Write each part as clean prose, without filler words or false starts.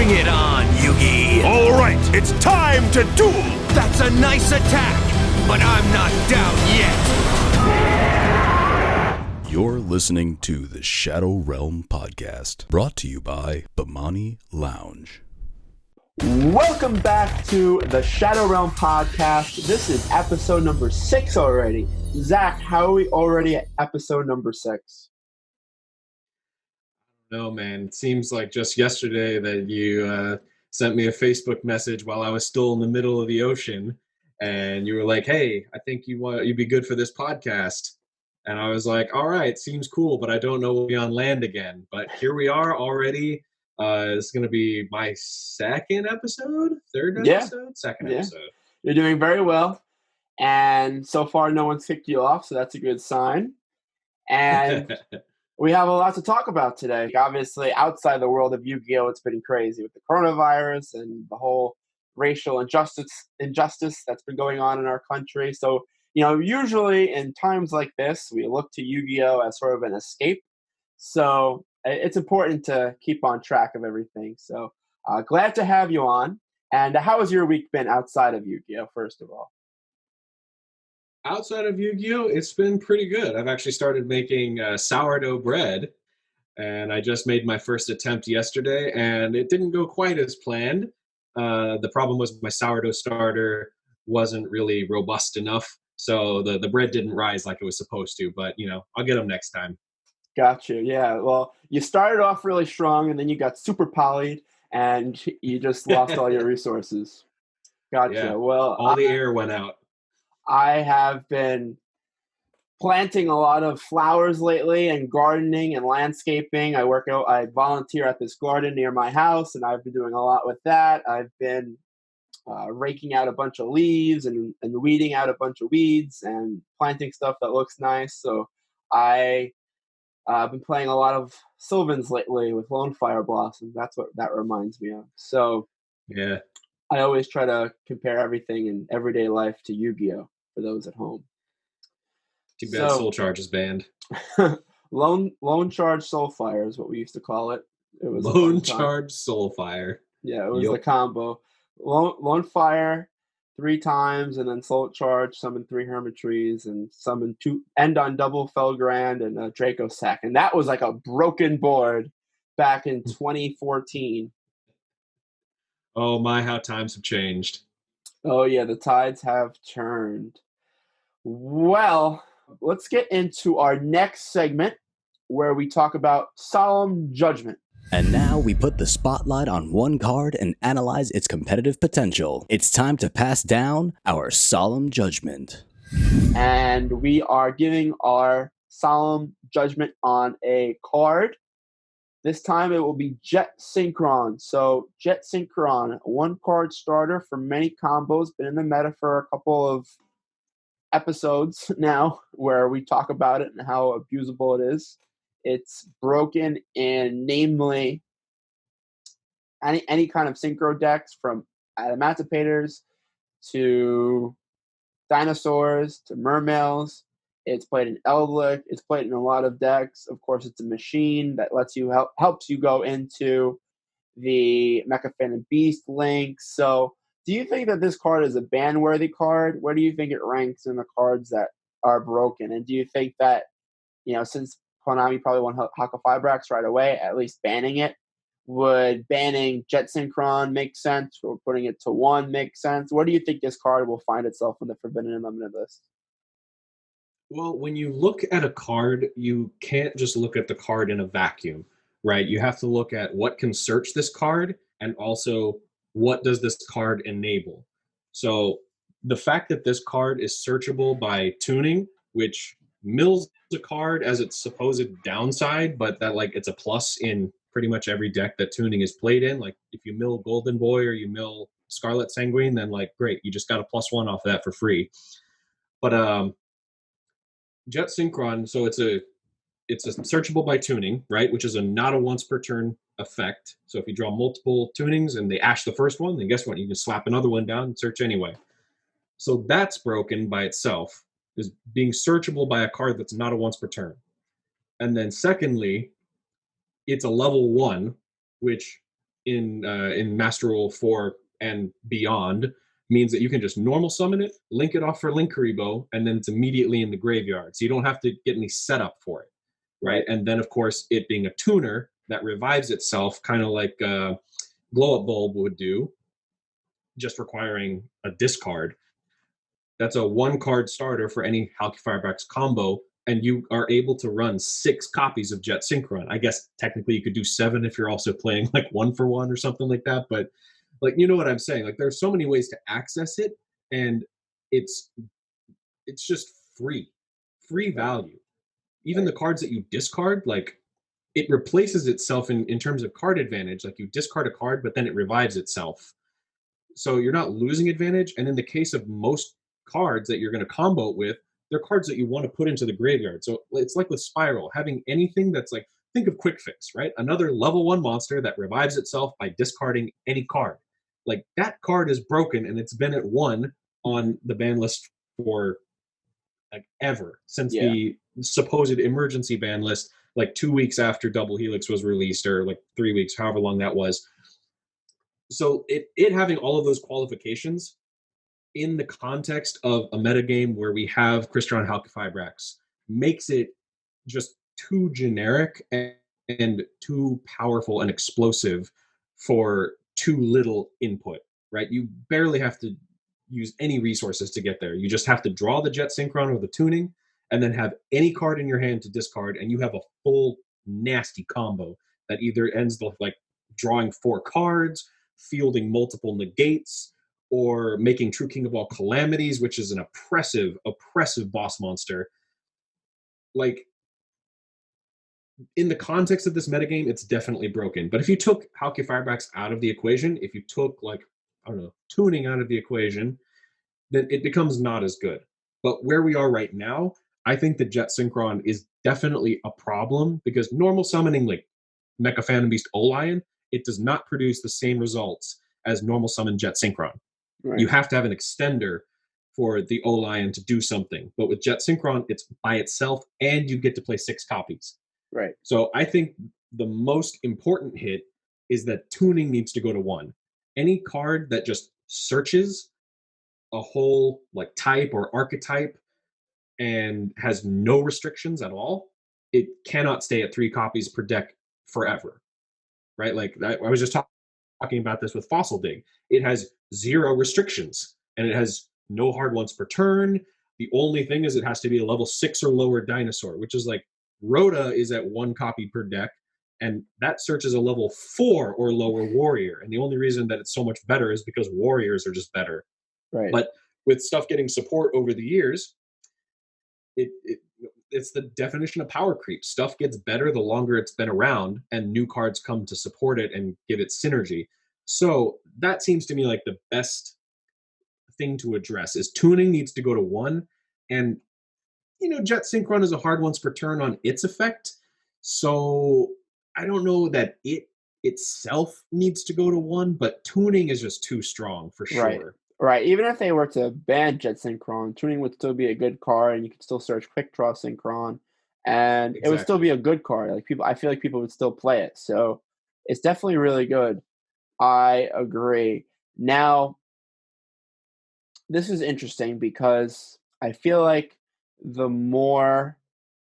Bring it on, Yugi! All right, it's time to duel! That's a nice attack, but I'm not down yet! You're listening to the Shadow Realm Podcast, brought to you by Bemani Lounge. Welcome back to the Shadow Realm Podcast. This is episode number 6 already. Zach, how are we already at episode number 6? No, man. It seems like just yesterday that you sent me a Facebook message while I was still in the middle of the ocean, and you were like, "Hey, I think you'd be good for this podcast." And I was like, "All right, seems cool, but I don't know we'll be on land again." But here we are already. It's going to be my third episode. You're doing very well, and so far no one's kicked you off, so that's a good sign. And we have a lot to talk about today. Obviously, outside the world of Yu-Gi-Oh, it's been crazy with the coronavirus and the whole racial injustice that's been going on in our country. So, usually in times like this, we look to Yu-Gi-Oh as sort of an escape. So it's important to keep on track of everything. So glad to have you on. And how has your week been outside of Yu-Gi-Oh, first of all? Outside of Yu-Gi-Oh, it's been pretty good. I've actually started making sourdough bread, and I just made my first attempt yesterday, and it didn't go quite as planned. The problem was my sourdough starter wasn't really robust enough, so the bread didn't rise like it was supposed to, but, I'll get them next time. Gotcha. Yeah. Well, you started off really strong, and then you got super polyed, and you just lost all your resources. Gotcha. Yeah. Well, all the air went out. I have been planting a lot of flowers lately and gardening and landscaping. I volunteer at this garden near my house, and I've been doing a lot with that. I've been raking out a bunch of leaves and weeding out a bunch of weeds and planting stuff that looks nice. So I've been playing a lot of Sylvans lately with Lone Fire Blossom. That's what that reminds me of. So yeah, I always try to compare everything in everyday life to Yu-Gi-Oh! For those at home. Too bad Soul Charge is banned. Lone Charge Soulfire is what we used to call it. It was Lone Charge Soulfire. Yeah, it was the combo. Lone Fire 3 times, and then Soul Charge, summon 3 Hermitries, and summon 2, end on double Felgrand and a Draco Sack. And that was like a broken board back in 2014. Oh my, how times have changed. Oh yeah, the tides have turned. Well, let's get into our next segment where we talk about Solemn Judgment. And now we put the spotlight on one card and analyze its competitive potential. It's time to pass down our Solemn Judgment. And we are giving our Solemn Judgment on a card. This time it will be Jet Synchron. So Jet Synchron, 1-card starter for many combos, been in the meta for a couple of episodes now where we talk about it and how abusable it is. It's broken in namely any kind of synchro decks, from Adamantimators to dinosaurs to mermails. It's played in Eldlick. It's played in a lot of decks. Of course, it's a machine that lets you helps you go into the Mecha Phantom Beast links. So, do you think that this card is a ban-worthy card? Where do you think it ranks in the cards that are broken? And do you think that, since Konami probably won Haka Fibrax right away, at least banning it, would banning Jet Synchron make sense, or putting it to 1 make sense? Where do you think this card will find itself on the Forbidden and Limited list? Well, when you look at a card, you can't just look at the card in a vacuum, right? You have to look at what can search this card, and also what does this card enable. So the fact that this card is searchable by tuning, which mills the card as its supposed downside, but that it's a plus in pretty much every deck that tuning is played in. Like if you mill Golden Boy or you mill Scarlet Sanguine, then great, you just got a +1 off of that for free. But Jet Synchron, so it's a searchable by tuning, right? Which is not a once per turn effect. So if you draw multiple tunings and they ash the first one, then guess what? You can slap another one down and search anyway. So that's broken by itself, is being searchable by a card that's not a once per turn. And then secondly, it's a level 1, which in Master Rule 4 and beyond means that you can just normal summon it, link it off for Link Kuriboh, and then it's immediately in the graveyard. So you don't have to get any setup for it, right? And then, of course, it being a tuner that revives itself, kind of like Glow Up Bulb would do, just requiring a discard. That's a 1-card starter for any Halky Firebrax combo, and you are able to run 6 copies of Jet Synchron. I guess technically you could do 7 if you're also playing like 1-for-1 or something like that, but like, you know what I'm saying? Like, there's so many ways to access it, and it's just free value. Even the cards that you discard, like, it replaces itself in terms of card advantage. Like, you discard a card, but then it revives itself. So you're not losing advantage. And in the case of most cards that you're going to combo it with, they're cards that you want to put into the graveyard. So it's like with Spiral, having anything that's like, think of Quick Fix, right? Another level 1 monster that revives itself by discarding any card. Like, that card is broken, and it's been at 1 on the ban list for like ever, since the supposed emergency ban list, like 2 weeks after Double Helix was released, or like 3 weeks, however long that was. So it having all of those qualifications in the context of a metagame where we have Crystron Halky Fibrax makes it just too generic and too powerful and explosive for too little input, right? You barely have to use any resources to get there. You just have to draw the Jet Synchron or the tuning, and then have any card in your hand to discard, and you have a full nasty combo that either ends with like drawing 4 cards, fielding multiple negates, or making True King of all Calamities, which is an oppressive boss monster. Like, in the context of this metagame, it's definitely broken. But if you took Halky Firebrax out of the equation, if you took, like, I don't know, tuning out of the equation, then it becomes not as good. But where we are right now, I think the Jet Synchron is definitely a problem, because normal summoning like Mecha Phantom Beast Olion, it does not produce the same results as normal summon Jet Synchron. Right. You have to have an extender for the Olion to do something. But with Jet Synchron, it's by itself, and you get to play 6 copies. Right. So I think the most important hit is that tuning needs to go to 1. Any card that just searches a whole like type or archetype and has no restrictions at all, it cannot stay at 3 copies per deck forever, right? Like, I was just talking about this with Fossil Dig. It has 0 restrictions, and it has no hard ones per turn. The only thing is it has to be a level 6 or lower dinosaur, which is like Rhoda is at 1 copy per deck, and that searches a level 4 or lower warrior. And the only reason that it's so much better is because warriors are just better. Right. But with stuff getting support over the years, it's the definition of power creep. Stuff gets better the longer it's been around, and new cards come to support it and give it synergy. So that seems to me like the best thing to address is tuning needs to go to 1. And, you know, Jet Synchron is a hard once per turn on its effect. So I don't know that it itself needs to go to 1, but tuning is just too strong for sure. Right. Even if they were to ban Jet Synchron, tuning would still be a good card, and you could still search Quick Draw Synchron, and it would still be a good card. Like, I feel like people would still play it. So it's definitely really good. I agree. Now, this is interesting because I feel like the more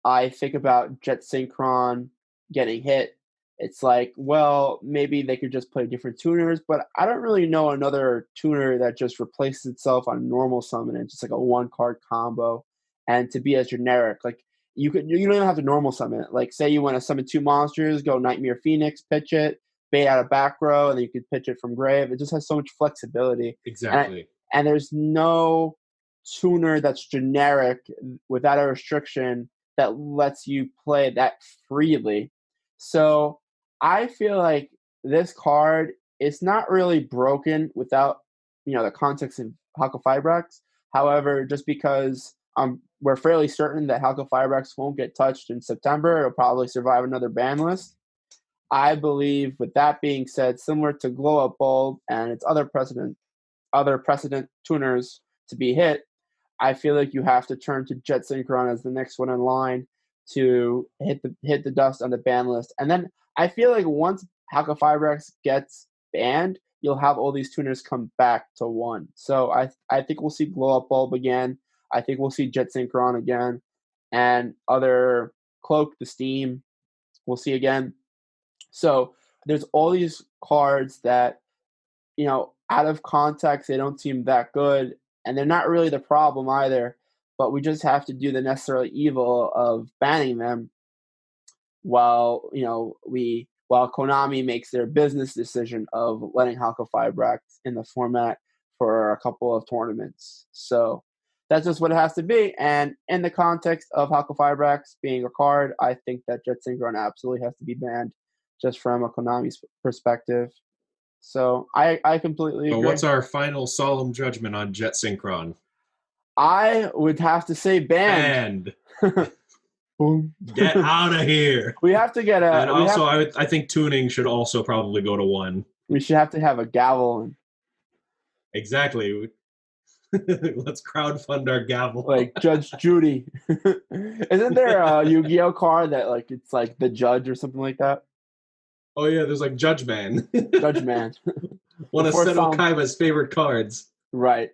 I think about Jet Synchron getting hit, it's like, well, maybe they could just play different tuners, but I don't really know another tuner that just replaces itself on normal summon. It's just like a 1-card combo, and to be as generic. Like, you don't even have to normal summon it. Like, say you want to summon 2 monsters, go Nightmare Phoenix, pitch it, bait out a back row, and then you could pitch it from grave. It just has so much flexibility. Exactly. And there's no tuner that's generic without a restriction that lets you play that freely. So I feel like this card is not really broken without, the context of Halka Fibrax. However, just because we're fairly certain that Halka Fibrax won't get touched in September, it'll probably survive another ban list. I believe, with that being said, similar to Glow Up Bulb and its other precedent tuners to be hit, I feel like you have to turn to Jet Synchron as the next one in line to hit the dust on the ban list. And then I feel like once Halka-Fibrax gets banned, you'll have all these tuners come back to 1. So I think we'll see Glow Up Bulb again. I think we'll see Jet Synchron again. And other Cloak, the Steam, we'll see again. So there's all these cards that, out of context, they don't seem that good. And they're not really the problem either. But we just have to do the necessary evil of banning them while Konami makes their business decision of letting Halka-Fibrax in the format for a couple of tournaments. So that's just what it has to be. And in the context of Halka-Fibrax being a card, I think that Jet Synchron absolutely has to be banned, just from a Konami's perspective. So I completely agree. So what's our final solemn judgment on Jet Synchron? I would have to say banned. Boom. Get out of here. We have to get a. And also, I think tuning should also probably go to 1. We should have to have a gavel. Exactly. Let's crowdfund our gavel. Like Judge Judy. Isn't there a Yu-Gi-Oh card that it's like the judge or something like that? Oh yeah, there's like Judge Man. Judge Man. One of Seto Kaiba's favorite cards. Right.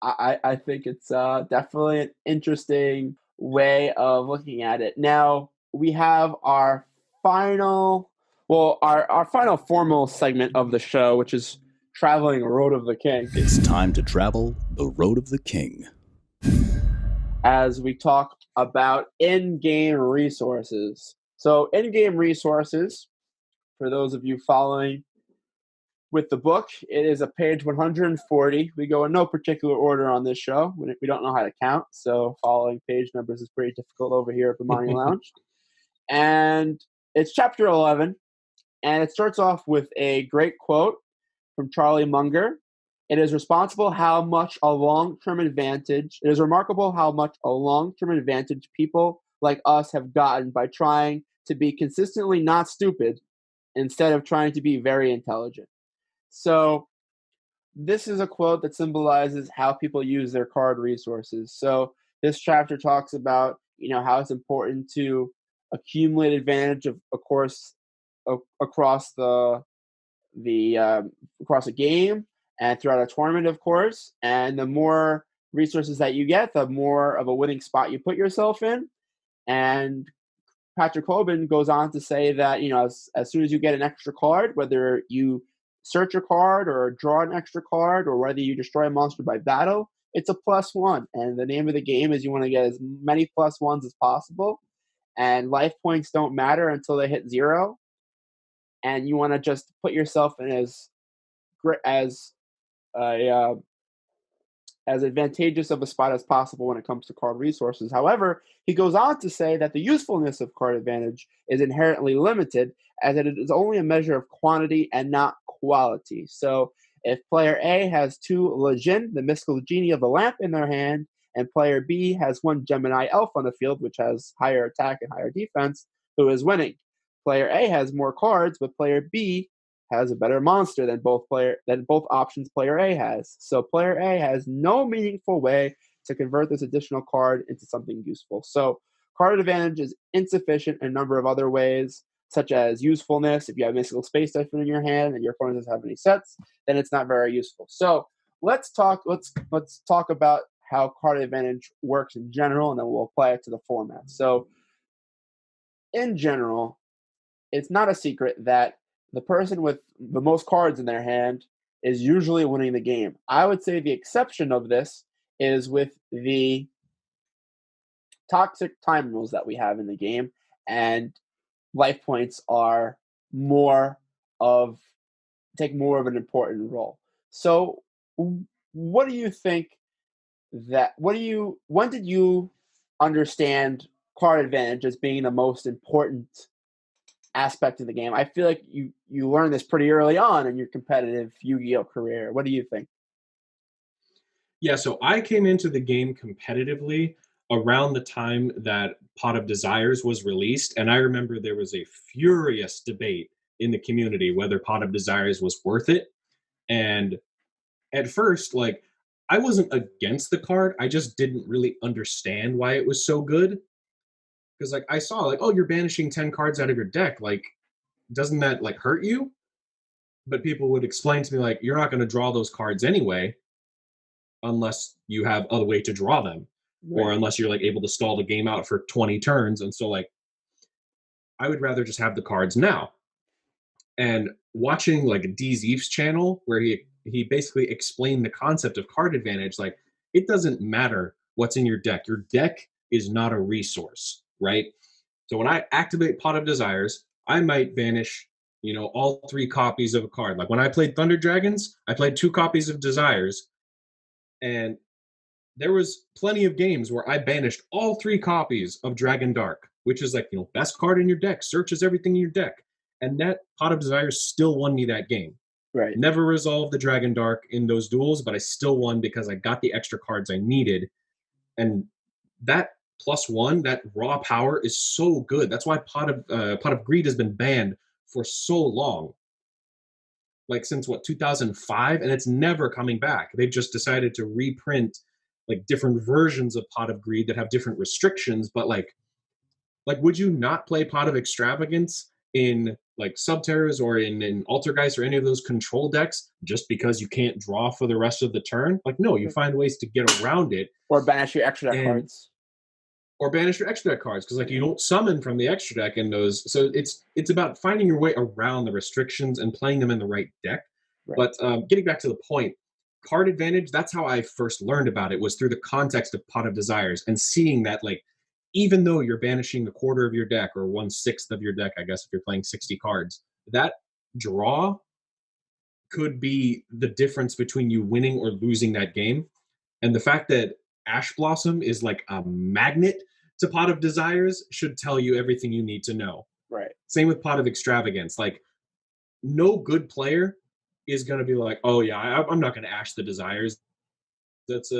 I think it's definitely an interesting way of looking at it. Now we have our final formal segment of the show, which is traveling Road of the King. It's time to travel the Road of the King, as we talk about in-game resources. So in-game resources, for those of you following with the book, it is a page 140. We go in no particular order on this show. We don't know how to count, so following page numbers is pretty difficult over here at Bemani Lounge. And it's chapter 11, and it starts off with a great quote from Charlie Munger. It is remarkable how much a long-term advantage people like us have gotten by trying to be consistently not stupid instead of trying to be very intelligent. So this is a quote that symbolizes how people use their card resources. So this chapter talks about, how it's important to accumulate advantage of course, across across a game and throughout a tournament, of course. And the more resources that you get, the more of a winning spot you put yourself in. And Patrick Hoban goes on to say that, as soon as you get an extra card, whether you search a card or draw an extra card or whether you destroy a monster by battle, it's a +1. And the name of the game is you want to get as many +1s as possible. And life points don't matter until they hit 0. And you want to just put yourself in as advantageous of a spot as possible when it comes to card resources. However, he goes on to say that the usefulness of card advantage is inherently limited, as it is only a measure of quantity and not quality. So if player A has 2 Lejin, the mystical genie of the lamp, in their hand, and player B has 1 Gemini elf on the field, which has higher attack and higher defense, who is winning? Player A has more cards, but player B has a better monster than both options player A has. So player A has no meaningful way to convert this additional card into something useful. So card advantage is insufficient in a number of other ways, such as usefulness. If you have Mystical Space Typhoon in your hand and your opponent doesn't have any sets, then it's not very useful. So let's talk about how card advantage works in general, and then we'll apply it to the format. So in general, it's not a secret that the person with the most cards in their hand is usually winning the game. I would say the exception of this is with the toxic time rules that we have in the game, and life points take more of an important role. So what do you think when did you understand card advantage as being the most important aspect of the game? I feel like you learned this pretty early on in your competitive Yu-Gi-Oh career. What do you think? Yeah, so I came into the game competitively around the time that Pot of Desires was released, and I remember there was a furious debate in the community whether Pot of Desires was worth it. And at first, I wasn't against the card, I just didn't really understand why it was so good. Because I saw oh, you're banishing 10 cards out of your deck. doesn't that like hurt you? But people would explain to me like, you're not going to draw those cards anyway unless you have a way to draw them, or Right. unless you're like able to stall the game out for 20 turns. And so like, I would rather just have the cards now. And watching like D's Eve's channel, where he basically explained the concept of card advantage, like it doesn't matter what's in your deck. Your deck is not a resource, right? So when I activate Pot of Desires, I might banish, all 3 copies of a card. Like when I played Thunder Dragons, I played 2 copies of Desires, and there was plenty of games where I banished all 3 copies of Dragon Dark, which is like, best card in your deck, searches everything in your deck. And that Pot of Desires still won me that game. Right. Never resolved the Dragon Dark in those duels, but I still won because I got the extra cards I needed. And that +1, that raw power is so good. That's why Pot of Greed has been banned for so long. Like since 2005, and it's never coming back. They've just decided to reprint like different versions of Pot of Greed that have different restrictions, but like would you not play Pot of Extravagance in like Subterras or in Altergeist or any of those control decks just because you can't draw for the rest of the turn? Like, no, you find ways to get around it. Or banish your extra deck cards. Or banish your extra deck cards, because like you don't summon from the extra deck in those. So it's about finding your way around the restrictions and playing them in the right deck. Right. But getting back to the point, card advantage, that's how I first learned about it, was through the context of Pot of Desires and seeing that like even though you're banishing a quarter of your deck or 1/6 of your deck, I guess if you're playing 60 cards, that draw could be the difference between you winning or losing that game. And the fact that Ash Blossom is like a magnet to Pot of Desires should tell you everything you need to know. Right. Same with Pot of Extravagance. Like, no good player is going to be like, oh yeah, I'm not going to Ash the Desires. That's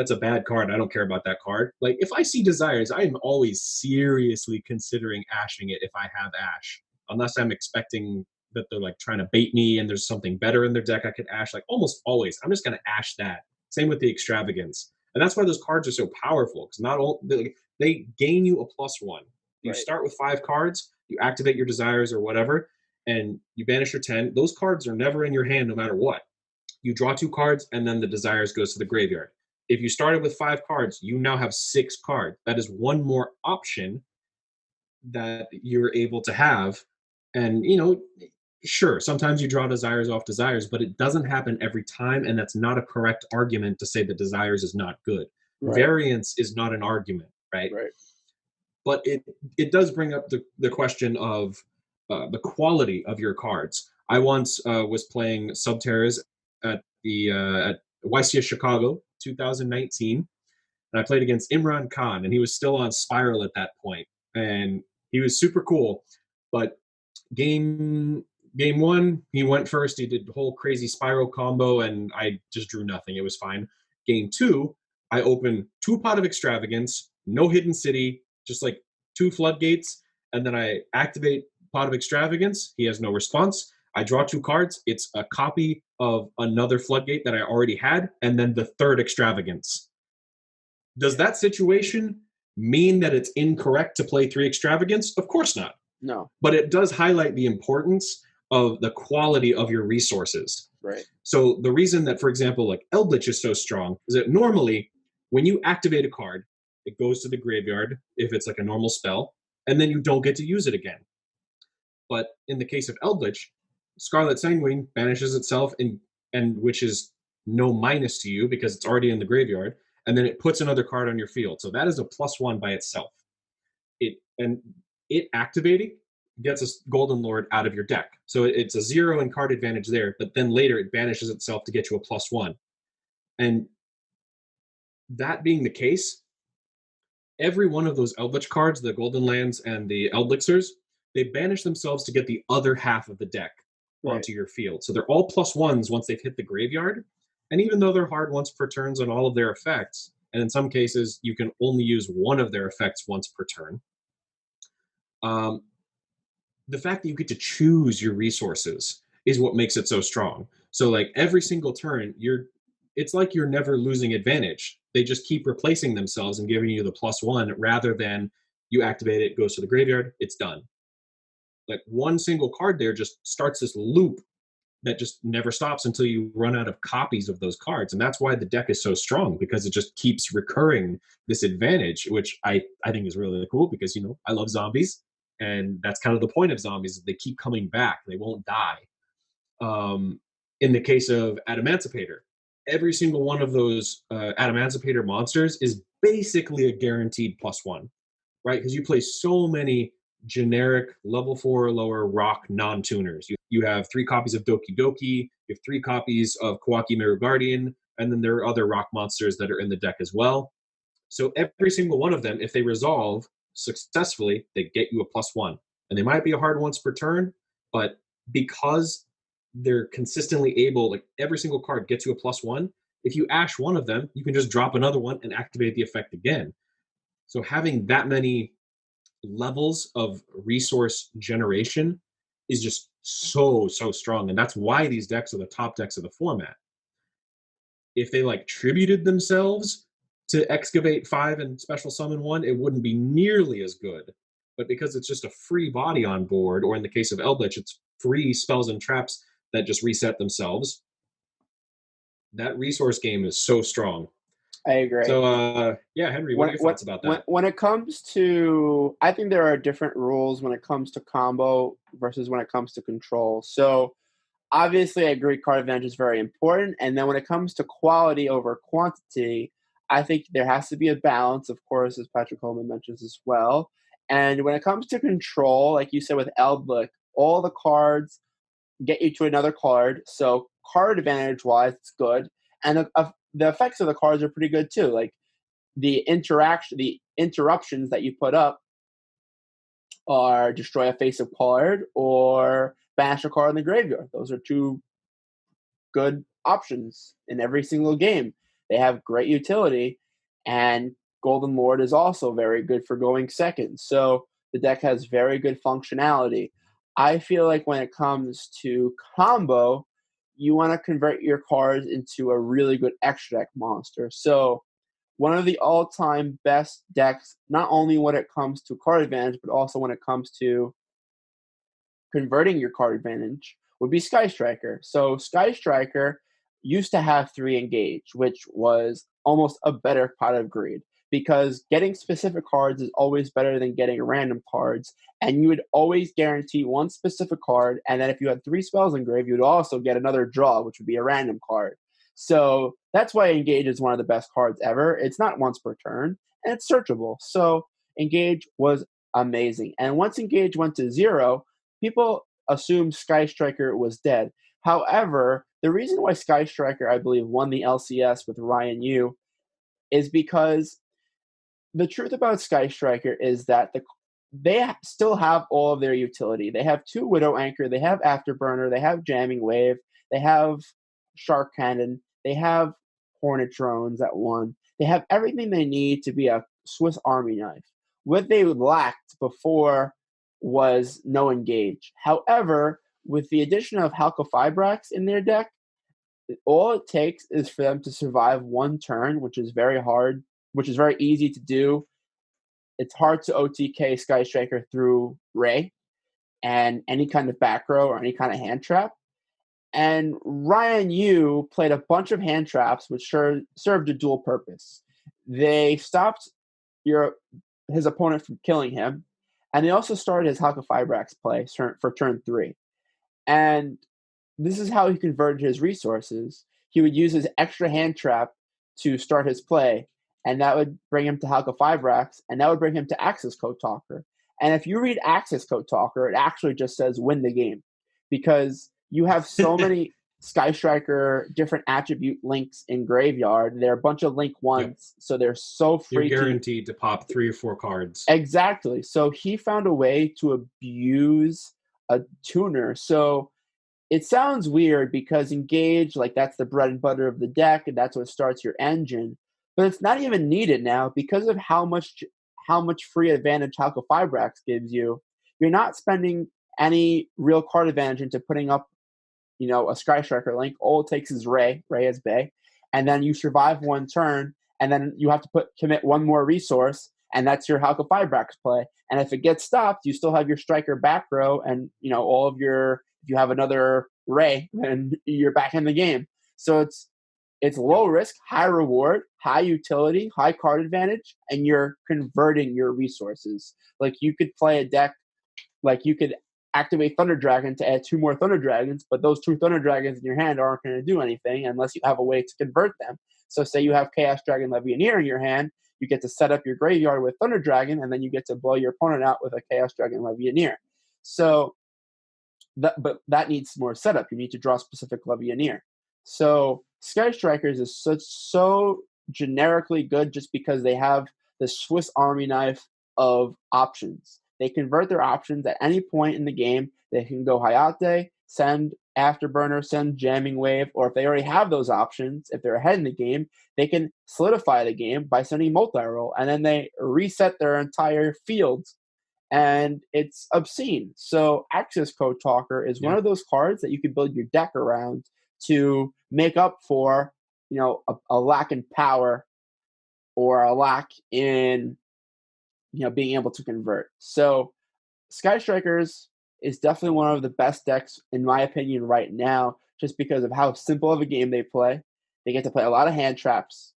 a bad card. I don't care about that card. Like, if I see Desires, I am always seriously considering ashing it if I have Ash, unless I'm expecting that they're like trying to bait me and there's something better in their deck I could ash. Like almost always, I'm just going to ash that. Same with the Extravagance. And that's why those cards are so powerful, because not all they gain you a +1. You Right. start with 5 cards, you activate your Desires or whatever, and you banish your 10. Those cards are never in your hand no matter what. You draw 2 cards, and then the Desires goes to the graveyard. If you started with 5 cards, you now have 6 cards. That is one more option that you're able to have. And, sure, sometimes you draw Desires off Desires, but it doesn't happen every time, and that's not a correct argument to say that Desires is not good. Right. Variance is not an argument, right? Right. But it does bring up the question of the quality of your cards. I once was playing Subterras at the at YCS Chicago 2019, and I played against Imran Khan, and he was still on Spiral at that point, and he was super cool. But game 1, he went first. He did the whole crazy Spiral combo, and I just drew nothing. It was fine. Game 2, I opened 2 Pot of Extravagance, no Hidden City, just like 2 Floodgates, and then I activate Pot of Extravagance. He has no response. I draw 2 cards. It's a copy of another Floodgate that I already had, and then the 3rd Extravagance. Does that situation mean that it's incorrect to play 3 Extravagance? Of course not. No. But it does highlight the importance of the quality of your resources. Right. So the reason that, for example, like Eldritch is so strong is that normally when you activate a card, it goes to the graveyard if it's like a normal spell, and then you don't get to use it again. But in the case of Eldritch, Scarlet Sanguine banishes itself, and which is no minus to you because it's already in the graveyard, and then it puts another card on your field. So that is a +1 by itself. It activating gets a Golden Lord out of your deck. So it's a 0 in card advantage there, but then later it banishes itself to get you a +1. And that being the case, every one of those Eldritch cards, the Golden Lands and the Eldlixirs, they banish themselves to get the other half of the deck onto your field. So they're all +1s once they've hit the graveyard. And even though they're hard once per turns on all of their effects, and in some cases you can only use one of their effects once per turn, the fact that you get to choose your resources is what makes it so strong. So like every single turn, it's like you're never losing advantage. They just keep replacing themselves and giving you the +1 rather than you activate it, goes to the graveyard, it's done. Like one single card there just starts this loop that just never stops until you run out of copies of those cards. And that's why the deck is so strong, because it just keeps recurring this advantage, which I think is really cool because, I love zombies. And that's kind of the point of zombies. They keep coming back. They won't die. In the case of Adamancipator, every single one of those Adamancipator monsters is basically a guaranteed +1, right? Because you play so many generic level 4 or lower rock non-tuners. You have 3 copies of Doki Doki, you have 3 copies of Kawaki Mirror Guardian, and then there are other rock monsters that are in the deck as well. So every single one of them, if they resolve successfully, they get you a +1. And they might be a hard once per turn, but because they're consistently able, like every single card gets you a +1, if you ash one of them, you can just drop another one and activate the effect again. So having that many levels of resource generation is just so strong, and that's why these decks are the top decks of the format. If they tributed themselves to excavate 5 and special summon 1, it wouldn't be nearly as good. But because it's just a free body on board, or in the case of Eldritch, it's free spells and traps that just reset themselves, that resource game is so strong. I agree. So, Henry, what are your thoughts about that? When it comes to, I think there are different rules when it comes to combo versus when it comes to control. So, obviously, I agree card advantage is very important. And then when it comes to quality over quantity, I think there has to be a balance, of course, as Patrick Coleman mentions as well. And when it comes to control, like you said with Eldritch, all the cards get you to another card. So, card advantage-wise, it's good. And the effects of the cards are pretty good too. Like the interruptions that you put up are destroy a face-up card or banish a card in the graveyard. Those are 2 good options in every single game. They have great utility, and Golden Lord is also very good for going second. So the deck has very good functionality. I feel like when it comes to combo, you want to convert your cards into a really good extra deck monster. So one of the all-time best decks, not only when it comes to card advantage, but also when it comes to converting your card advantage, would be Sky Striker. So Sky Striker used to have 3 engage, which was almost a better pot of greed, because getting specific cards is always better than getting random cards, and you would always guarantee 1 specific card, and then if you had 3 spells engraved, you would also get another draw, which would be a random card. So that's why Engage is one of the best cards ever. It's not once per turn, and it's searchable. So Engage was amazing. And once Engage went to 0, people assumed Sky Striker was dead. However, the reason why Sky Striker, I believe, won the LCS with Ryan Yu is because the truth about Sky Striker is that they still have all of their utility. They have 2 Widow Anchor, they have Afterburner, they have Jamming Wave, they have Shark Cannon, they have Hornet Drones at 1. They have everything they need to be a Swiss Army knife. What they lacked before was no Engage. However, with the addition of Halqa-Fibrax in their deck, all it takes is for them to survive 1 turn, which is very hard, which is very easy to do. It's hard to OTK Sky Striker through Ray and any kind of back row or any kind of hand trap. And Ryan Yu played a bunch of hand traps, which served a dual purpose. They stopped his opponent from killing him, and they also started his Halqa-Fibrax play for turn 3. And this is how he converted his resources. He would use his extra hand trap to start his play, and that would bring him to Halqa-Fibrax, and that would bring him to Access Code Talker. And if you read Access Code Talker, it actually just says win the game, because you have so many Sky Striker different attribute links in Graveyard. There are a bunch of link ones, so they're so free. You're guaranteed to pop 3 or 4 cards. Exactly. So he found a way to abuse a tuner. So it sounds weird because Engage, that's the bread and butter of the deck, and that's what starts your engine. But it's not even needed now because of how much free advantage Halqa-Fibrax gives you. You're not spending any real card advantage into putting up, a Sky Striker link. All it takes is Ray as Bay, and then you survive 1 turn, and then you have to commit 1 more resource, and that's your Halka Firebrax play. And if it gets stopped, you still have your striker back row, and all of your. If you have another Ray, then you're back in the game. So it's low risk, high reward, high utility, high card advantage, and you're converting your resources. Like you could play a deck, like you could activate Thunder Dragon to add 2 more Thunder Dragons, but those 2 Thunder Dragons in your hand aren't going to do anything unless you have a way to convert them. So say you have Chaos Dragon Levianeer in your hand, you get to set up your graveyard with Thunder Dragon, and then you get to blow your opponent out with a Chaos Dragon Levianeer. So but that needs more setup. You need to draw specific Levianeer. So Sky Strikers is so generically good just because they have the Swiss Army knife of options. They convert their options at any point in the game. They can go Hayate, send Afterburner, send Jamming Wave, or if they already have those options, if they're ahead in the game, they can solidify the game by sending Multi-Roll, and then they reset their entire field. And it's obscene. So Access Code Talker is one of those cards that you can build your deck around to make up for, a lack in power or a lack in, being able to convert. So Sky Strikers is definitely one of the best decks, in my opinion, right now, just because of how simple of a game they play. They get to play a lot of hand traps.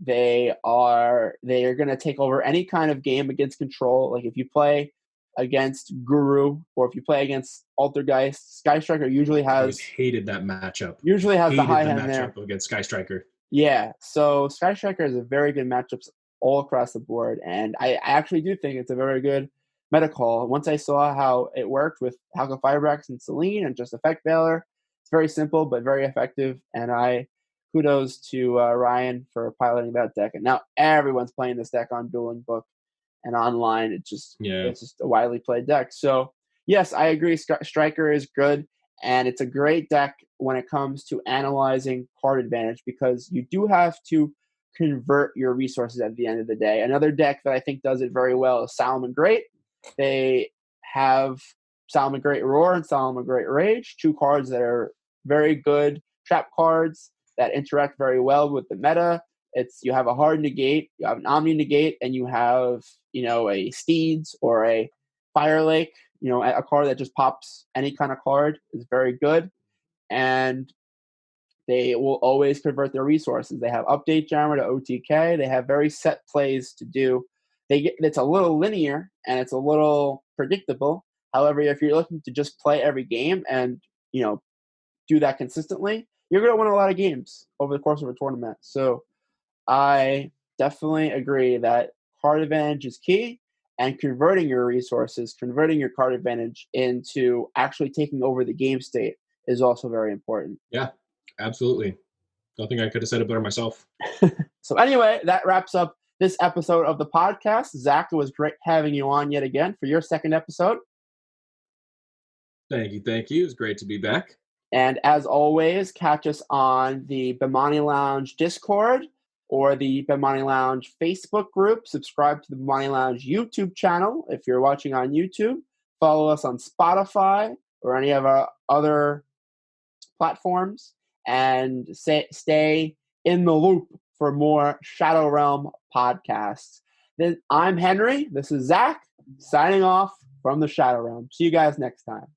They are going to take over any kind of game against control. Like if you play against Guru or if you play against Altergeist, Sky Striker usually has. I always hated that matchup. Usually has the high hand matchup there against Sky Striker. Yeah, so Sky Striker is a very good matchups all across the board, and I actually do think it's a very good meta call. Once I saw how it worked with Halka Firebrax and Celine and just Effect Veiler, it's very simple but very effective, and I kudos to Ryan for piloting that deck. And now everyone's playing this deck on Dueling Book and online. It's just a widely played deck. So yes, I agree. Striker is good, and it's a great deck when it comes to analyzing card advantage because you do have to convert your resources at the end of the day. Another deck that I think does it very well is Salomon Great. They have Salomon Great Roar and Salomon Great Rage, 2 cards that are very good trap cards that interact very well with the meta. You have a hard negate, you have an Omni negate, and you have, a Steeds or a Fire Lake, a card that just pops any kind of card is very good. And they will always convert their resources. They have Update Jammer to OTK. They have very set plays to do. It's a little linear and it's a little predictable. However, if you're looking to just play every game and, do that consistently, you're going to win a lot of games over the course of a tournament. So I definitely agree that card advantage is key, and converting your resources, converting your card advantage into actually taking over the game state is also very important. Yeah, absolutely. Don't think I could have said it better myself. So anyway, that wraps up this episode of the podcast. Zach, it was great having you on yet again for your second episode. Thank you. It was great to be back. And as always, catch us on the Bemani Lounge Discord or the Bemani Lounge Facebook group. Subscribe to the Bemani Lounge YouTube channel if you're watching on YouTube. Follow us on Spotify or any of our other platforms. And stay in the loop for more Shadow Realm podcasts. I'm Henry. This is Zach signing off from the Shadow Realm. See you guys next time.